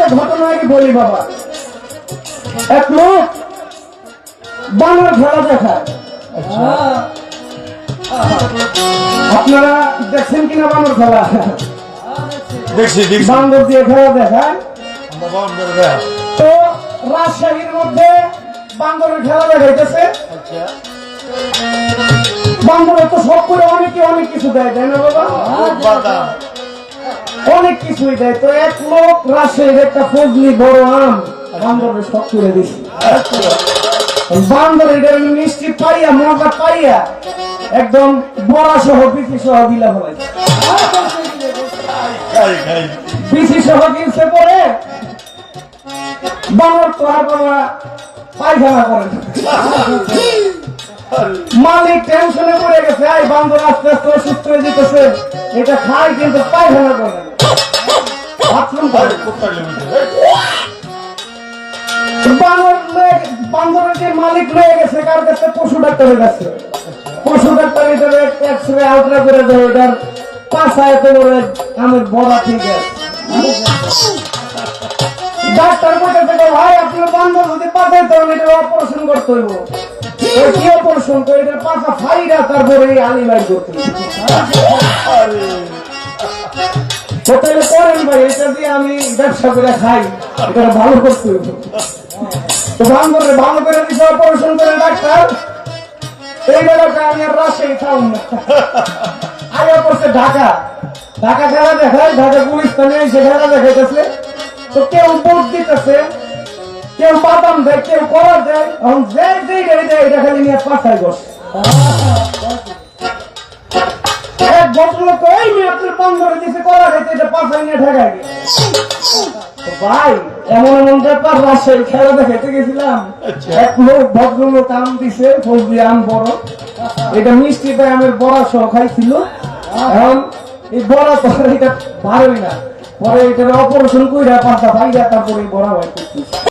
একটা ঘটনা আগে বলি বাবা। এক লোক বানর খেলা দেখায়। আপনারা দেখছেন কিনা বানর খেলা? বান্দর দিয়ে খেলা দেখায়। তো রাজশাহীর মধ্যে বান্দরের খেলা দেখাইতেছে। বান্দরের তো সব করে অনেকে অনেক কিছু দেয়, তাই না বাবা? অনেক কিছুই দেয়। তো এক লোক রাজশাহীর একটা ফজলি বড় আম বান্দরের সব করে দিচ্ছে। বান্দর এটা মিষ্টি পাইয়া, মজা পাইয়া একদম বড়া সহ বিচি সহ দিলা ফেলাই। বিচি সহ কিনছে পরে বানর তো আর বাবা পায়খানা করে। মালিক টেনশনে পড়ে গেছে, এই বান্দর আস্তে আস্তে অসুস্থ হয়ে যেতেছে, এটা খায় কিন্তু পায়খানা করে, বাথরুম করে। বান্দরের যে মালিক রয়ে গেছে কার কাছে? পশু ডাক্তারের কাছে। পশু ডাক্তার এটার এক্সরে আলট্রা করে দেয়, এটার পাশায় তো আমের বড়া ঠিক আছে। ডাক্তার বলতে ভাই আপনার বান্দর যদি পাঠাইতে হবে এটা অপারেশন করতে হইব। কি অপারেশন করে? এটা পাশা ফাইরা তারপরে আলিমাই করতে হোটেলে করেন ভাই, এটা দিয়ে আমি ব্যবসা করে খাই, এটা ভালো করতে হইব। তো বান্দরে ভালো করে দিচ্ছে অপারেশন করে ডাক্তার। এই বেলাটা আমি আর রাজশাহী খাওয়াম না, আগে করছে ঢাকা। ঢাকা খেলা দেখায়, ঢাকা গুলিস্তানে এসে খেলা দেখাইতেছে। তো কেউ ভোট দিতেছে, কেউ বাদাম দেয়, কেউ করা দেয়। এখন যে যেই দেয় এটা খালি নিয়ে পাঠায় বসে। এক ভদ্রলোক এই মেয়ে আপনার বান্দরে দিচ্ছে করা খাইতে, এটা পাঠায় নিয়ে ঢাকায় গিয়ে। ভাই এমন এমন ব্যাপার, রাজশাহী খেলা দেখাইতে গেছিলাম, এক লোক ভদ্রলোক আম দিছে, ফজলি আম বড়, এটা মিষ্টি পাই আমের বড়া সহ খাইছিল। এখন এই বড়া তো এটা ভালোই না, পরে এটা অপারেশন কইরা পাতা পাইয়া তারপরে বড়া হয়।